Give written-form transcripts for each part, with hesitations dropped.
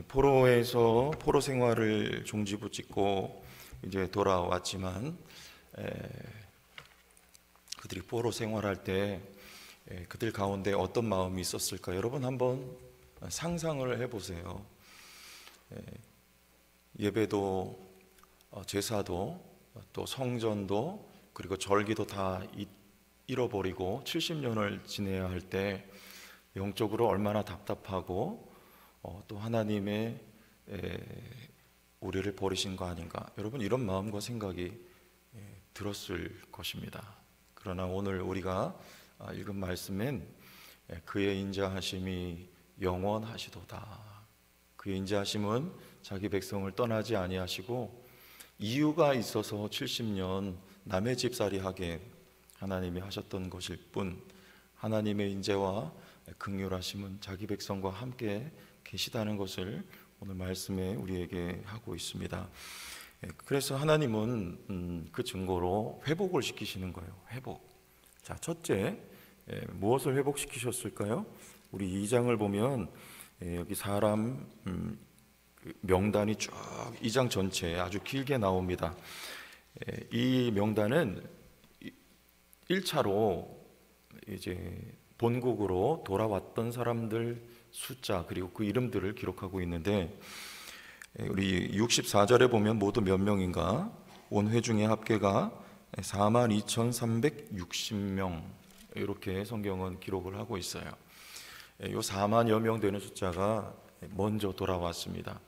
포로에서 포로 생활을 종지부짓고 이제 돌아왔지만 그들이 포로 생활할 때 그들 가운데 어떤 마음이 있었을까? 여러분 한번 상상을 해보세요. 예배도 제사도 또 성전도 그리고 절기도 다 잃어버리고 70년을 지내야 할 때 영적으로 얼마나 답답하고 또 하나님의 우리를 버리신 거 아닌가, 여러분 이런 마음과 생각이 들었을 것입니다. 그러나 오늘 우리가 읽은 말씀엔 그의 인자하심이 영원하시도다. 그의 인자하심은 자기 백성을 떠나지 아니하시고 이유가 있어서 70년 남의 집살이 하게 하나님이 하셨던 것일 뿐, 하나님의 인재와 긍휼하심은 자기 백성과 함께 계시다는 것을 오늘 말씀에 우리에게 하고 있습니다. 그래서 하나님은 그 증거로 회복을 시키시는 거예요. 회복. 자, 첫째, 무엇을 회복시키셨을까요? 우리 2장을 보면 여기 사람 명단이 쭉 2장 전체에 아주 길게 나옵니다. 이 명단은 1차로 이제 본국으로 돌아왔던 사람들 숫자 그리고 그 이름들을 기록하고 있는데, 우리 64절에 보면 모두 몇 명인가? 온 회중의 합계가 42,360명, 이렇게 성경은 기록을 하고 있어요. 이 4만여 명 되는 숫자가 먼저 돌아왔습니다.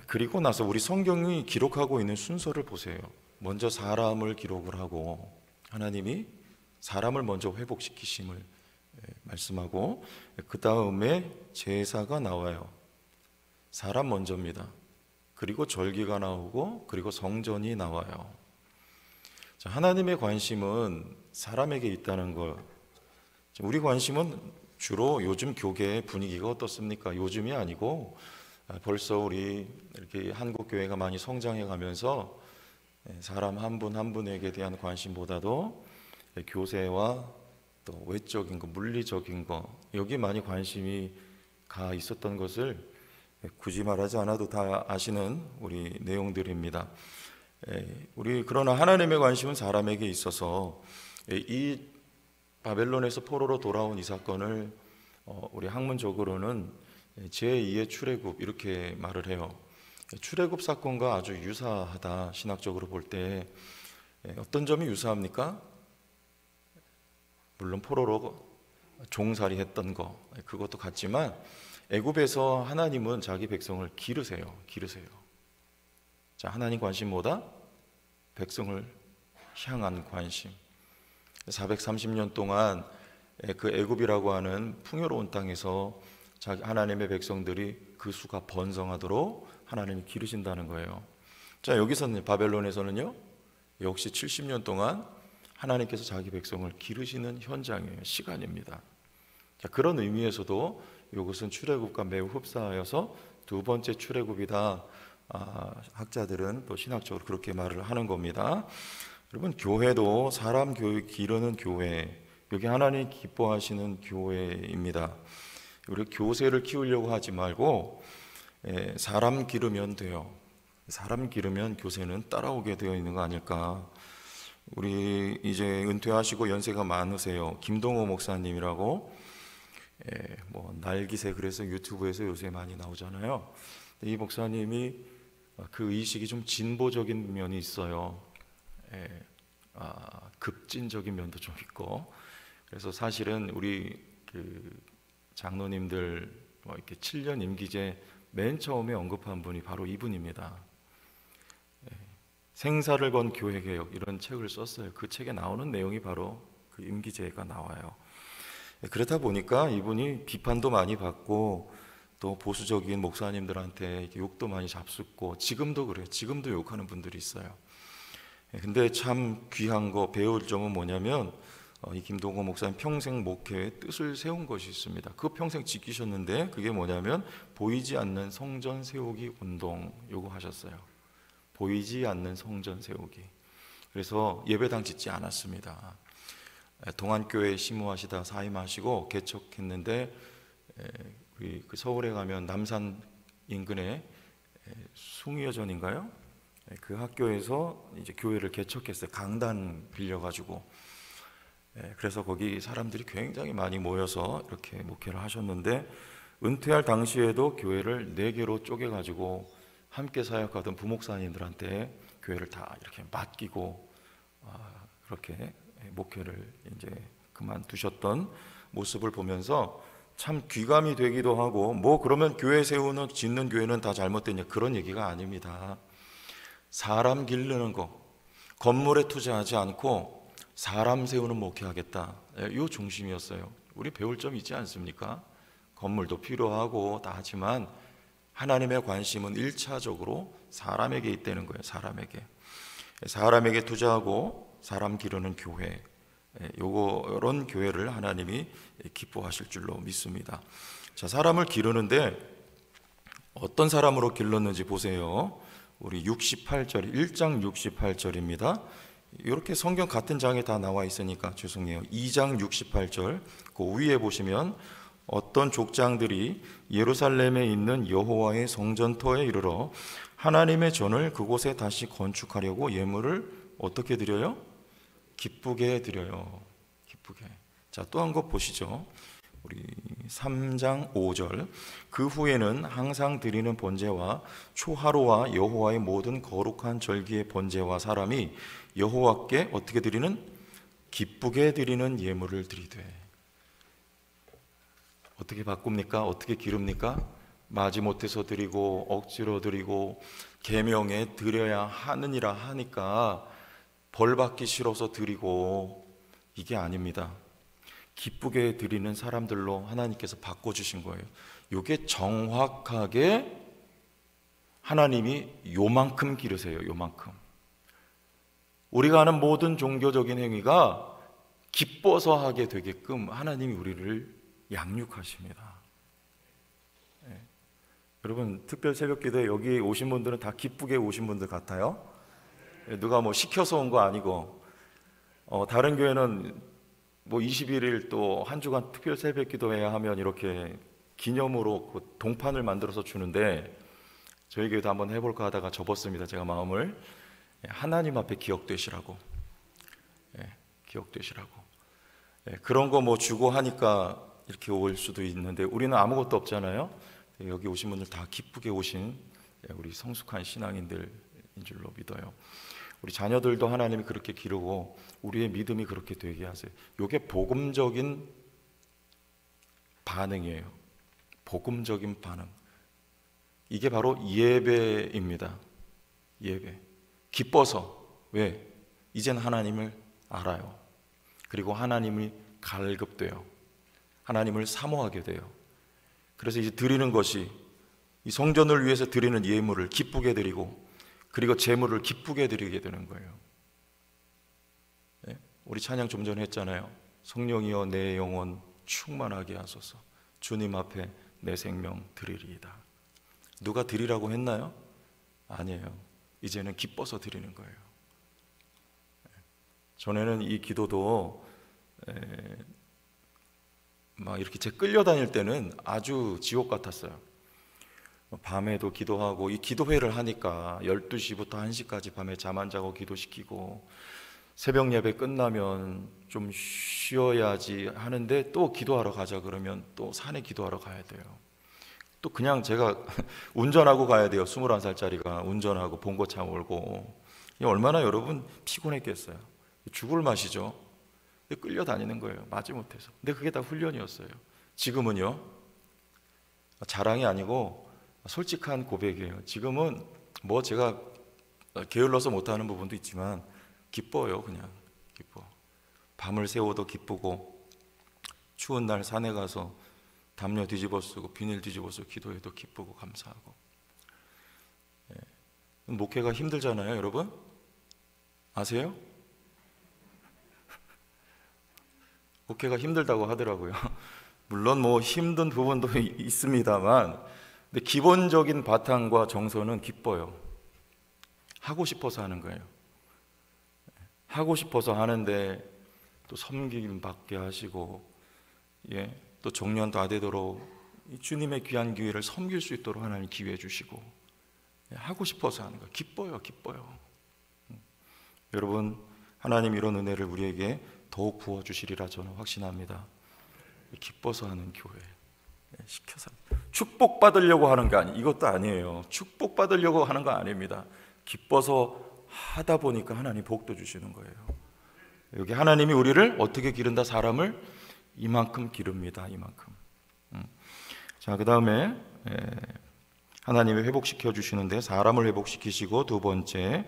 그리고 나서 우리 성경이 기록하고 있는 순서를 보세요. 먼저 사람을 기록을 하고 하나님이 사람을 먼저 회복시키심을 말씀하고, 그 다음에 제사가 나와요. 사람 먼저입니다. 그리고 절기가 나오고 그리고 성전이 나와요. 자, 하나님의 관심은 사람에게 있다는 것. 우리 관심은 주로 요즘 교계의 분위기가 어떻습니까? 요즘이 아니고 벌써 우리 이렇게 한국 교회가 많이 성장해 가면서 사람 한 분 한 분에게 대한 관심보다도 교세와 또 외적인 거, 물리적인 거, 여기 많이 관심이 가 있었던 것을 굳이 말하지 않아도 다 아시는 우리 내용들입니다. 그러나 하나님의 관심은 사람에게 있어서 이 바벨론에서 포로로 돌아온 이 사건을 우리 학문적으로는 제2의 출애굽 이렇게 말을 해요. 출애굽 사건과 아주 유사하다. 신학적으로 볼 때 어떤 점이 유사합니까? 물론 포로로 종살이 했던 거, 그것도 같지만 애굽에서 하나님은 자기 백성을 기르세요. 자, 하나님 관심보다 백성을 향한 관심. 430년 동안 그 애굽이라고 하는 풍요로운 땅에서 하나님의 백성들이 그 수가 번성하도록 하나님이 기르신다는 거예요. 자, 여기서는 바벨론에서는요, 역시 70년 동안 하나님께서 자기 백성을 기르시는 현장이에요. 시간입니다. 자, 그런 의미에서도 이것은 출애굽과 매우 흡사하여서 두 번째 출애굽이다. 학자들은 또 신학적으로 그렇게 말을 하는 겁니다. 여러분, 교회도 사람 기르는 교회, 여기 하나님 기뻐하시는 교회입니다. 우리 교세를 키우려고 하지 말고 사람 기르면 돼요. 사람 기르면 교세는 따라오게 되어 있는 거 아닐까. 우리 이제 은퇴하시고 연세가 많으세요. 김동호 목사님이라고 뭐 날기새, 그래서 유튜브에서 요새 많이 나오잖아요. 이 목사님이 그 의식이 좀 진보적인 면이 있어요. 급진적인 면도 좀 있고. 그래서 사실은 우리 그 장로님들 이렇게 7년 임기제 맨 처음에 언급한 분이 바로 이분입니다. 생사를 건 교회개혁, 이런 책을 썼어요. 그 책에 나오는 내용이 바로 그 임기제가 나와요. 그렇다 보니까 이분이 비판도 많이 받고 또 보수적인 목사님들한테 욕도 많이 잡숫고, 지금도 그래요. 지금도 욕하는 분들이 있어요. 근데 참 귀한 거, 배울 점은 뭐냐면 이 김동호 목사님 평생 목회의 뜻을 세운 것이 있습니다. 그거 평생 지키셨는데, 그게 뭐냐면 보이지 않는 성전 세우기 운동, 요거 하셨어요. 보이지 않는 성전 세우기. 그래서 예배당 짓지 않았습니다. 동안교회 심무하시다 사임하시고 개척했는데, 그 서울에 가면 남산 인근에 숭의여전인가요? 그 학교에서 이제 교회를 개척했어요. 강단 빌려가지고. 그래서 거기 사람들이 굉장히 많이 모여서 이렇게 목회를 하셨는데, 은퇴할 당시에도 교회를 4개로 쪼개가지고 함께 사역하던 부목사님들한테 교회를 다 이렇게 맡기고 그렇게 목회를 이제 그만두셨던 모습을 보면서 참 귀감이 되기도 하고, 뭐 그러면 교회 세우는 짓는 교회는 다 잘못됐냐, 그런 얘기가 아닙니다. 사람 기르는 거, 건물에 투자하지 않고 사람 세우는 목회하겠다, 이 중심이었어요. 우리 배울 점 있지 않습니까? 건물도 필요하고 다 하지만 하나님의 관심은 1차적으로 사람에게 있다는 거예요. 사람에게 투자하고 사람 기르는 교회, 이런 교회를 하나님이 기뻐하실 줄로 믿습니다. 자, 사람을 기르는데 어떤 사람으로 길렀는지 보세요. 우리 68절, 1장 68절입니다. 이렇게 성경 같은 장에 다 나와 있으니까 죄송해요. 2장 68절 그 위에 보시면, 어떤 족장들이 예루살렘에 있는 여호와의 성전터에 이르러 하나님의 전을 그곳에 다시 건축하려고 예물을 어떻게 드려요? 기쁘게 드려요. 기쁘게. 자, 또 한 것 보시죠. 우리 3장 5절. 그 후에는 항상 드리는 번제와 초하루와 여호와의 모든 거룩한 절기의 번제와 사람이 여호와께 어떻게 드리는? 기쁘게 드리는 예물을 드리되. 어떻게 바꿉니까? 어떻게 기릅니까? 마지못해서 드리고 억지로 드리고 계명에 드려야 하느니라 하니까 벌받기 싫어서 드리고, 이게 아닙니다. 기쁘게 드리는 사람들로 하나님께서 바꿔주신 거예요. 이게 정확하게 하나님이 요만큼 기르세요. 요만큼. 우리가 하는 모든 종교적인 행위가 기뻐서 하게 되게끔 하나님이 우리를 양육하십니다. 여러분, 특별 새벽기도에 여기 오신 분들은 다 기쁘게 오신 분들 같아요. 누가 뭐 시켜서 온 거 아니고, 다른 교회는 뭐 21일 또 한 주간 특별 새벽기도 해야 하면 이렇게 기념으로 그 동판을 만들어서 주는데, 저희 교회도 한번 해볼까 하다가 접었습니다. 제가 마음을. 하나님 앞에 기억되시라고. 기억되시라고. 그런 거 뭐 주고 하니까 이렇게 올 수도 있는데, 우리는 아무것도 없잖아요. 여기 오신 분들 다 기쁘게 오신 우리 성숙한 신앙인들인 줄로 믿어요. 우리 자녀들도 하나님이 그렇게 기르고 우리의 믿음이 그렇게 되게 하세요. 이게 복음적인 반응이에요. 복음적인 반응. 이게 바로 예배입니다. 예배. 기뻐서. 왜? 이젠 하나님을 알아요. 그리고 하나님이 갈급돼요. 하나님을 사모하게 돼요. 그래서 이제 드리는 것이, 이 성전을 위해서 드리는 예물을 기쁘게 드리고, 그리고 제물을 기쁘게 드리게 되는 거예요. 우리 찬양 좀 전에 했잖아요. 성령이여 내 영혼 충만하게 하소서. 주님 앞에 내 생명 드리리이다. 누가 드리라고 했나요? 아니에요. 이제는 기뻐서 드리는 거예요. 전에는 이 기도도 막 이렇게 제 끌려다닐 때는 아주 지옥 같았어요. 밤에도 기도하고, 이 기도회를 하니까 12시부터 1시까지 밤에 잠 안 자고 기도시키고, 새벽 예배 끝나면 좀 쉬어야지 하는데 또 기도하러 가자 그러면 또 산에 기도하러 가야 돼요. 또 그냥 제가 운전하고 가야 돼요. 21살짜리가 운전하고 봉고차 몰고. 얼마나 여러분 피곤했겠어요. 죽을 맛이죠. 끌려다니는 거예요. 마지못해서. 근데 그게 다 훈련이었어요. 지금은요, 자랑이 아니고 솔직한 고백이에요. 지금은 뭐 제가 게을러서 못하는 부분도 있지만 기뻐요. 그냥 기뻐. 밤을 새워도 기쁘고, 추운 날 산에 가서 담요 뒤집어 쓰고 비닐 뒤집어 쓰고 기도해도 기쁘고 감사하고. 목회가 힘들잖아요, 여러분. 아세요? 목회가 힘들다고 하더라고요. 물론 뭐 힘든 부분도 있습니다만, 근데 기본적인 바탕과 정서는 기뻐요. 하고 싶어서 하는 거예요. 하고 싶어서 하는데 또 섬김 받게 하시고, 또 정년 다 되도록 주님의 귀한 기회를 섬길 수 있도록 하나님 기회 주시고 하고 싶어서 하는 거예요. 기뻐요. 여러분, 하나님 이런 은혜를 우리에게 더욱 부어주시리라 저는 확신합니다. 기뻐서 하는 교회, 시켜서 축복받으려고 하는 게 이것도 아니에요. 축복받으려고 하는 거 아닙니다. 기뻐서 하다 보니까 하나님 복도 주시는 거예요. 여기 하나님이 우리를 어떻게 기른다? 사람을 이만큼 기릅니다. 이만큼. 자, 그 다음에 하나님이 회복시켜 주시는데 사람을 회복시키시고, 두 번째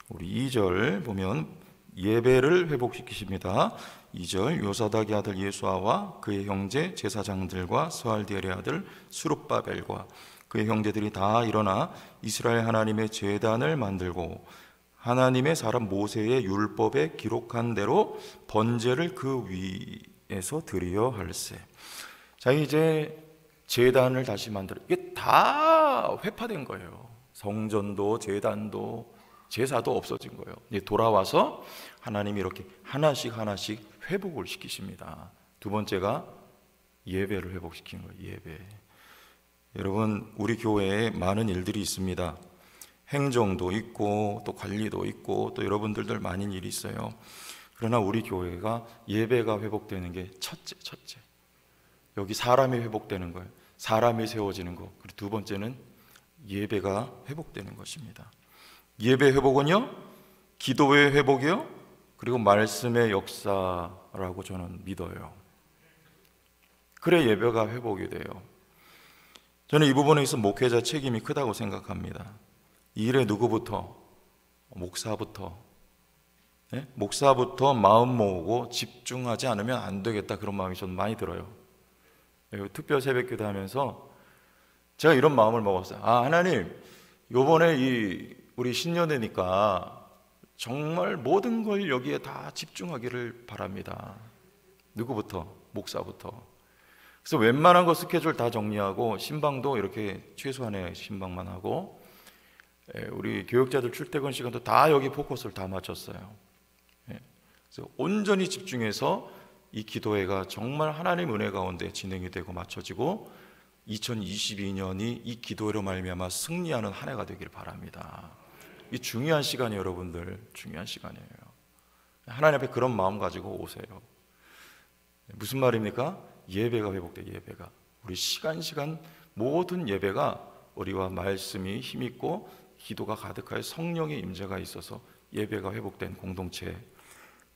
우리 2절 보면 예배를 회복시키십니다. 2절 요사닥의 아들 예수아와 그의 형제 제사장들과 스알디엘의 아들 스룹바벨과 그의 형제들이 다 일어나 이스라엘 하나님의 제단을 만들고 하나님의 사람 모세의 율법에 기록한 대로 번제를 그 위에서 드리어 할세. 자, 이제 제단을 다시 만들어. 이게 다 회파된 거예요. 성전도 제단도 제사도 없어진 거예요. 이제 돌아와서 하나님이 이렇게 하나씩 회복을 시키십니다. 두 번째가 예배를 회복시키는 거예요. 예배. 여러분, 우리 교회에 많은 일들이 있습니다. 행정도 있고 또 관리도 있고 또 여러분들도 많은 일이 있어요. 그러나 우리 교회가 예배가 회복되는 게 첫째. 여기 사람이 회복되는 거예요. 사람이 세워지는 거. 그리고 두 번째는 예배가 회복되는 것입니다. 예배 회복은요, 기도의 회복이요, 그리고 말씀의 역사라고 저는 믿어요. 그래 예배가 회복이 돼요. 저는 이 부분에서 목회자 책임이 크다고 생각합니다. 이 일에 누구부터? 목사부터. 네? 목사부터 마음 모으고 집중하지 않으면 안 되겠다, 그런 마음이 저는 많이 들어요. 특별 새벽기도 하면서 제가 이런 마음을 먹었어요. 하나님, 요번에 우리 신년회니까 정말 모든 걸 여기에 다 집중하기를 바랍니다. 누구부터? 목사부터. 그래서 웬만한 거 스케줄 다 정리하고 신방도 이렇게 최소한의 신방만 하고 우리 교육자들 출퇴근 시간도 다 여기 포커스를 다 맞췄어요. 그래서 온전히 집중해서 이 기도회가 정말 하나님 은혜 가운데 진행이 되고 맞춰지고 2022년이 이 기도회로 말미암아 승리하는 한 해가 되길 바랍니다. 이 중요한 시간이에요, 여러분들. 중요한 시간이에요. 하나님 앞에 그런 마음 가지고 오세요. 무슨 말입니까? 예배가 회복돼. 예배가 우리 시간 모든 예배가 우리와 말씀이 힘있고 기도가 가득하여 성령의 임재가 있어서 예배가 회복된 공동체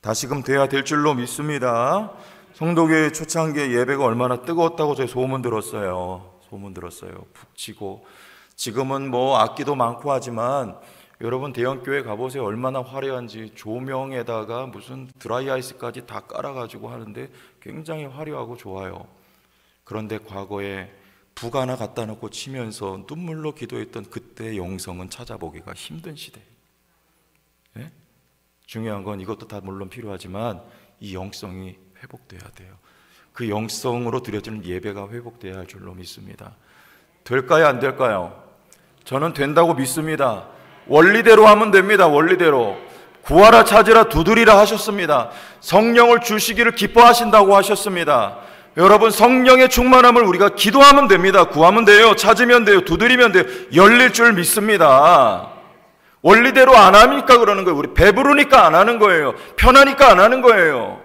다시금 돼야 될 줄로 믿습니다. 성도교회 초창기에 예배가 얼마나 뜨거웠다고 저희 소문 들었어요. 북치고. 지금은 뭐 악기도 많고 하지만 여러분 대형교회 가보세요. 얼마나 화려한지. 조명에다가 무슨 드라이아이스까지 다 깔아가지고 하는데 굉장히 화려하고 좋아요. 그런데 과거에 북 하나 갖다 놓고 치면서 눈물로 기도했던 그때의 영성은 찾아보기가 힘든 시대. 네? 중요한 건 이것도 다 물론 필요하지만 이 영성이 회복돼야 돼요. 그 영성으로 드려지는 예배가 회복돼야 할 줄로 믿습니다. 될까요? 안 될까요? 저는 된다고 믿습니다. 원리대로 하면 됩니다. 원리대로. 구하라 찾으라 두드리라 하셨습니다. 성령을 주시기를 기뻐하신다고 하셨습니다. 여러분, 성령의 충만함을 우리가 기도하면 됩니다. 구하면 돼요. 찾으면 돼요. 두드리면 돼요. 열릴 줄 믿습니다. 원리대로 안 하니까 그러는 거예요. 우리 배부르니까 안 하는 거예요. 편하니까 안 하는 거예요.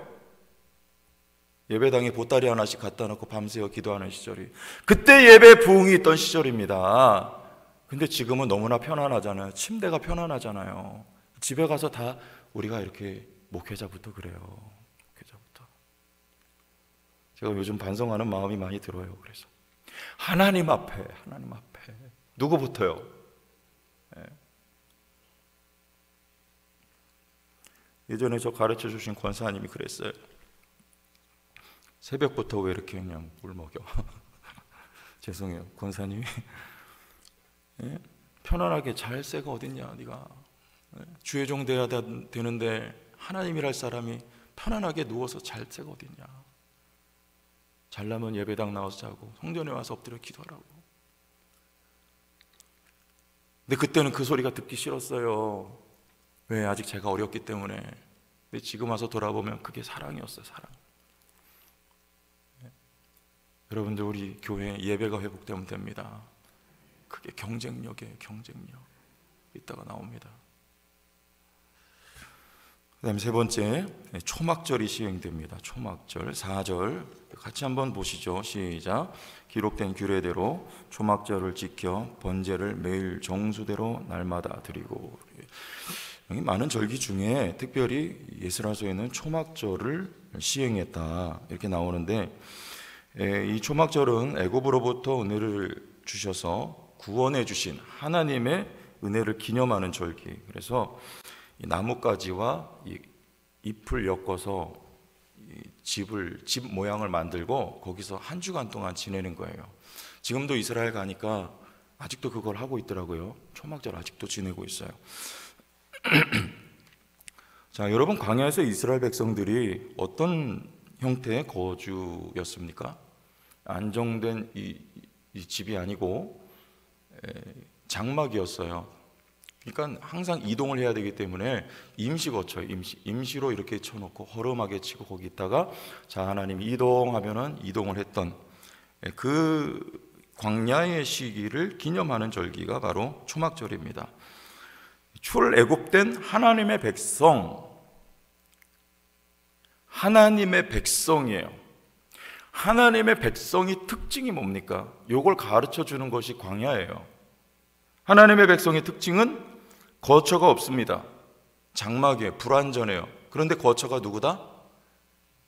예배당에 보따리 하나씩 갖다 놓고 밤새워 기도하는 시절이 그때 예배 부흥이 있던 시절입니다. 근데 지금은 너무나 편안하잖아요. 침대가 편안하잖아요. 집에 가서 다 우리가 이렇게 목회자부터 그래요. 목회자부터. 제가 요즘 반성하는 마음이 많이 들어요. 그래서 하나님 앞에 누구부터요? 네. 예전에 저 가르쳐 주신 권사님이 그랬어요. 새벽부터 왜 이렇게 그냥 물 먹여? 죄송해요, 권사님이. 예? 편안하게 잘 새가 어딨냐, 네가. 예? 주의 종 돼야 되는데 하나님이랄 사람이 편안하게 누워서 잘 새가 어딨냐. 잘나면 예배당 나와서 자고 성전에 와서 엎드려 기도하라고. 근데 그때는 그 소리가 듣기 싫었어요. 왜? 아직 제가 어렸기 때문에. 근데 지금 와서 돌아보면 그게 사랑이었어요. 사랑. 여러분들 우리 교회 예배가 회복되면 됩니다. 그게 경쟁력이에요. 경쟁력. 이따가 나옵니다. 그 다음에 세 번째, 초막절이 시행됩니다. 초막절 4절 같이 한번 보시죠. 시작. 기록된 규례대로 초막절을 지켜 번제를 매일 정수대로 날마다 드리고. 여기 많은 절기 중에 특별히 예스라서에는 초막절을 시행했다 이렇게 나오는데, 이 초막절은 애굽으로부터 은혜를 주셔서 구원해 주신 하나님의 은혜를 기념하는 절기. 그래서 이 나뭇가지와 이 잎을 엮어서 집 모양을 만들고 거기서 한 주간 동안 지내는 거예요. 지금도 이스라엘 가니까 아직도 그걸 하고 있더라고요. 초막절 아직도 지내고 있어요. 자, 여러분, 광야에서 이스라엘 백성들이 어떤 형태의 거주였습니까? 안정된 이 집이 아니고 장막이었어요. 그러니까 항상 이동을 해야 되기 때문에 임시 거처예요. 임시로 이렇게 쳐놓고 허름하게 치고 거기 있다가, 자, 하나님이 이동하면은 이동을 했던 그 광야의 시기를 기념하는 절기가 바로 초막절입니다. 출애굽된 하나님의 백성이에요. 하나님의 백성이 특징이 뭡니까? 요걸 가르쳐 주는 것이 광야예요. 하나님의 백성의 특징은 거처가 없습니다. 장막이에요. 불완전해요. 그런데 거처가 누구다?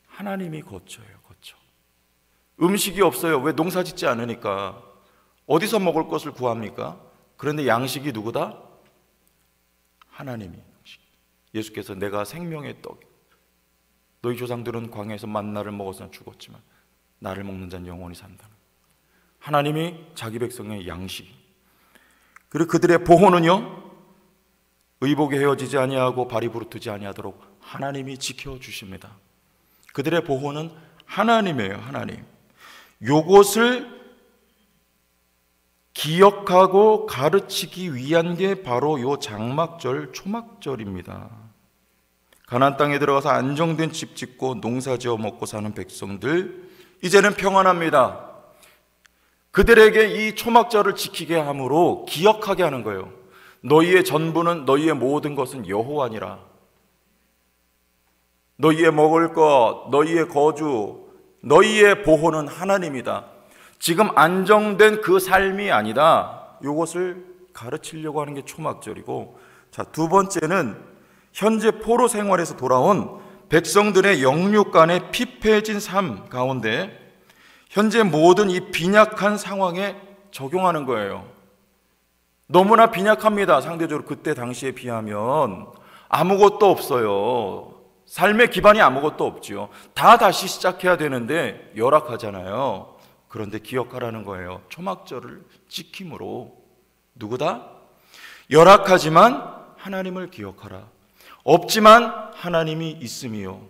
하나님이 거처예요. 거처. 음식이 없어요. 왜? 농사 짓지 않으니까. 어디서 먹을 것을 구합니까? 그런데 양식이 누구다? 하나님이. 예수께서 내가 생명의 떡, 너희 조상들은 광야에서 만나를 먹어서 죽었지만 나를 먹는 자는 영원히 산다. 하나님이 자기 백성의 양식. 그리고 그들의 보호는요, 의복에 헤어지지 아니하고 발이 부르트지 아니하도록 하나님이 지켜주십니다. 그들의 보호는 하나님이에요. 하나님. 요것을 기억하고 가르치기 위한 게 바로 요 장막절, 초막절입니다. 가나안 땅에 들어가서 안정된 집 짓고 농사 지어 먹고 사는 백성들, 이제는 평안합니다. 그들에게 이 초막절을 지키게 함으로 기억하게 하는 거예요. 너희의 전부는, 너희의 모든 것은 여호와니라. 너희의 먹을 것, 너희의 거주, 너희의 보호는 하나님이다. 지금 안정된 그 삶이 아니다. 이것을 가르치려고 하는 게 초막절이고, 자, 두 번째는 현재 포로 생활에서 돌아온 백성들의 영육간의 피폐해진 삶 가운데 현재 모든 이 빈약한 상황에 적용하는 거예요. 너무나 빈약합니다. 상대적으로 그때 당시에 비하면 아무것도 없어요. 삶의 기반이 아무것도 없지요. 다 다시 시작해야 되는데 열악하잖아요. 그런데 기억하라는 거예요. 초막절을 지킴으로 누구다? 열악하지만 하나님을 기억하라. 없지만 하나님이 있음이요.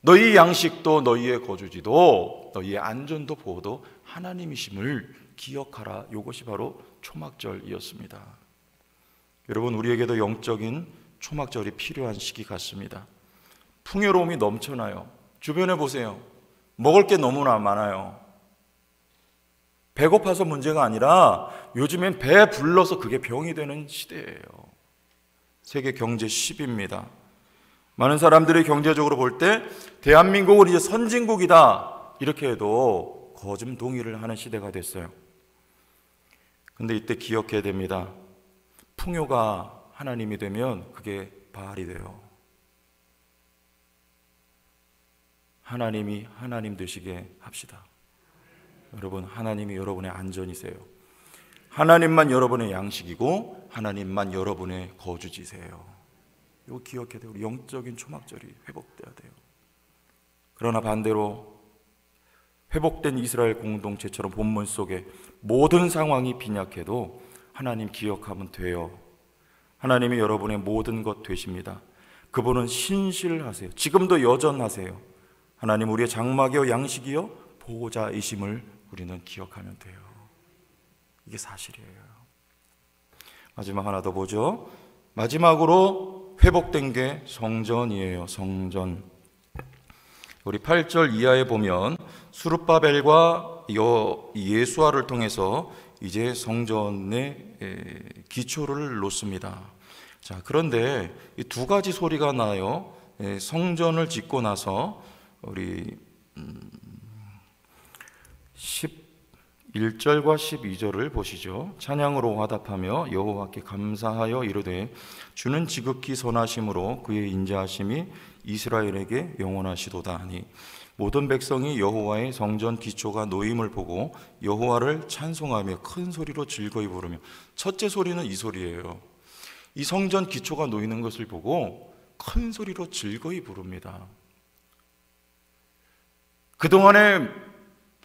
너희 양식도 너희의 거주지도 너희의 안전도 보호도 하나님이심을 기억하라. 이것이 바로 초막절이었습니다. 여러분, 우리에게도 영적인 초막절이 필요한 시기 같습니다. 풍요로움이 넘쳐나요. 주변에 보세요. 먹을 게 너무나 많아요. 배고파서 문제가 아니라 요즘엔 배 불러서 그게 병이 되는 시대예요. 세계 경제 10위입니다. 많은 사람들이 경제적으로 볼 때 대한민국은 이제 선진국이다 이렇게 해도 거좀 동의를 하는 시대가 됐어요. 근데 이때 기억해야 됩니다. 풍요가 하나님이 되면 그게 바알이 돼요. 하나님이 하나님 되시게 합시다. 여러분, 하나님이 여러분의 안전이세요. 하나님만 여러분의 양식이고 하나님만 여러분의 거주지세요. 이거 기억해야 돼요. 우리 영적인 초막절이 회복돼야 돼요. 그러나 반대로 회복된 이스라엘 공동체처럼 본문 속에 모든 상황이 빈약해도 하나님 기억하면 돼요. 하나님이 여러분의 모든 것 되십니다. 그분은 신실하세요. 지금도 여전하세요. 하나님 우리의 장막이요 양식이요 보호자이심을 우리는 기억하면 돼요. 이게 사실이에요. 마지막 하나 더 보죠. 마지막으로 회복된 게 성전이에요. 성전. 우리 8절 이하에 보면 수룹바벨과 예수화를 통해서 이제 성전의 기초를 놓습니다. 자, 그런데 이 두 가지 소리가 나요. 성전을 짓고 나서 우리 11절과 12절을 보시죠. 찬양으로 화답하며 여호와께 감사하여 이르되 주는 지극히 선하심으로 그의 인자하심이 이스라엘에게 영원하시도다 하니 모든 백성이 여호와의 성전 기초가 놓임을 보고 여호와를 찬송하며 큰 소리로 즐거이 부르며. 첫째 소리는 이 소리예요. 이 성전 기초가 놓이는 것을 보고 큰 소리로 즐거이 부릅니다. 그동안에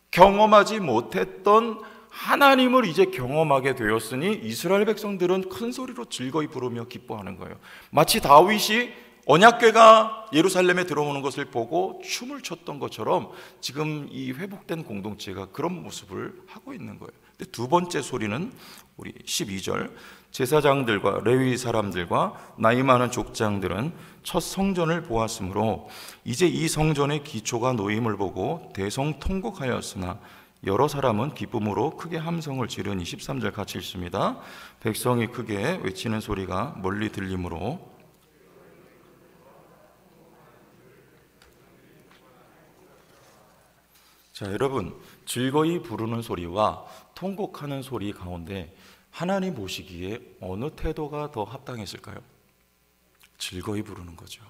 경험하지 못했던 하나님을 이제 경험하게 되었으니 이스라엘 백성들은 큰 소리로 즐거이 부르며 기뻐하는 거예요. 마치 다윗이 언약궤가 예루살렘에 들어오는 것을 보고 춤을 췄던 것처럼 지금 이 회복된 공동체가 그런 모습을 하고 있는 거예요. 근데 두 번째 소리는 우리 12절, 제사장들과 레위 사람들과 나이 많은 족장들은 첫 성전을 보았으므로 이제 이 성전의 기초가 놓임을 보고 대성통곡하였으나 여러 사람은 기쁨으로 크게 함성을 지르니. 13절 같이 읽습니다. 백성이 크게 외치는 소리가 멀리 들리므로. 자, 여러분, 즐거이 부르는 소리와 통곡하는 소리 가운데 하나님 보시기에 어느 태도가 더 합당했을까요? 즐거이 부르는 거죠.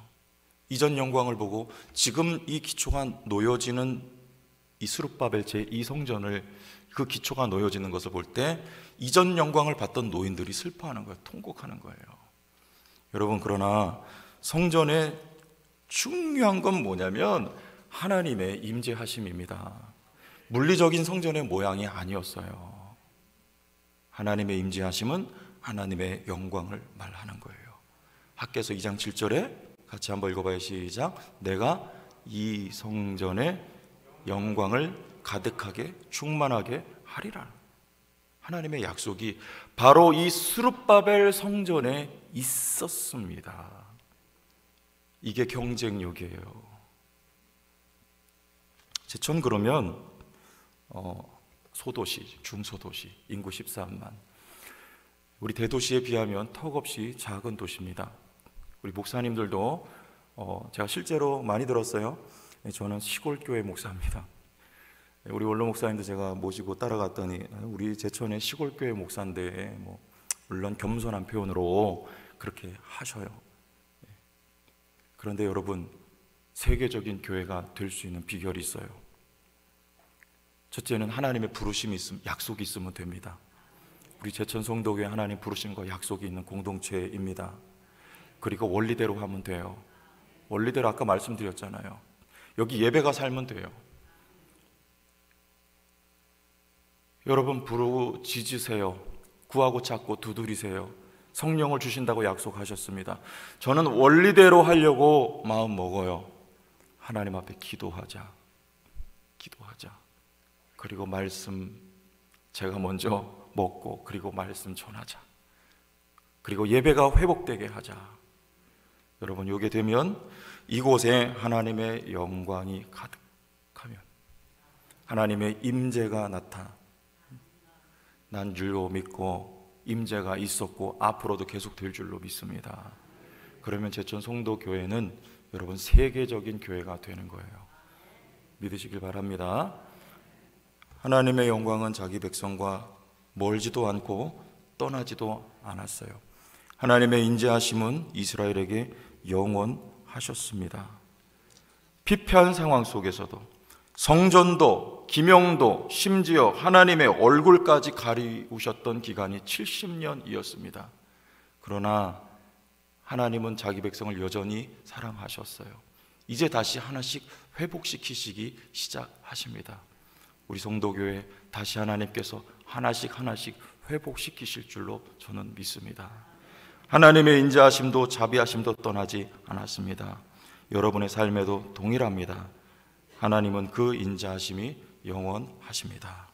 이전 영광을 보고 지금 이 기초가 놓여지는 이 스룹바벨 제2성전을, 그 기초가 놓여지는 것을 볼 때 이전 영광을 받던 노인들이 슬퍼하는 거예요. 통곡하는 거예요. 여러분, 그러나 성전의 중요한 건 뭐냐면 하나님의 임재하심입니다. 물리적인 성전의 모양이 아니었어요. 하나님의 임재하심은 하나님의 영광을 말하는 거예요. 학개서 2장 7절에 같이 한번 읽어봐요. 시작. 내가 이 성전의 영광을 가득하게 충만하게 하리라. 하나님의 약속이 바로 이 스룹바벨 성전에 있었습니다. 이게 경쟁력이에요. 제천 그러면 소도시, 중소도시, 인구 13만. 우리 대도시에 비하면 턱없이 작은 도시입니다. 우리 목사님들도 제가 실제로 많이 들었어요. 저는 시골교회 목사입니다. 우리 원로 목사님도 제가 모시고 따라갔더니 우리 제천의 시골교회 목사인데 물론 겸손한 표현으로 그렇게 하셔요. 그런데 여러분, 세계적인 교회가 될 수 있는 비결이 있어요. 첫째는 하나님의 부르심이 있으면, 약속이 있으면 됩니다. 우리 제천 성도교회 하나님 부르심과 약속이 있는 공동체입니다. 그리고 원리대로 하면 돼요. 원리대로 아까 말씀드렸잖아요. 여기 예배가 살면 돼요. 여러분, 부르짖으세요. 구하고 찾고 두드리세요. 성령을 주신다고 약속하셨습니다. 저는 원리대로 하려고 마음 먹어요. 하나님 앞에 기도하자. 그리고 말씀 제가 먼저 먹고, 그리고 말씀 전하자. 그리고 예배가 회복되게 하자. 여러분, 이게 되면 이곳에 하나님의 영광이 가득하면 하나님의 임재가 난 줄로 믿고 임재가 있었고 앞으로도 계속 될 줄로 믿습니다. 그러면 제천 성도교회는 여러분 세계적인 교회가 되는 거예요. 믿으시길 바랍니다. 하나님의 영광은 자기 백성과 멀지도 않고 떠나지도 않았어요. 하나님의 인자하심은 이스라엘에게 영원하셨습니다. 피폐한 상황 속에서도 성전도 기명도 심지어 하나님의 얼굴까지 가리우셨던 기간이 70년이었습니다. 그러나 하나님은 자기 백성을 여전히 사랑하셨어요. 이제 다시 하나씩 회복시키시기 시작하십니다. 우리 성도교회 다시 하나님께서 하나씩 회복시키실 줄로 저는 믿습니다. 하나님의 인자하심도 자비하심도 떠나지 않았습니다. 여러분의 삶에도 동일합니다. 하나님은 그 인자하심이 영원하십니다.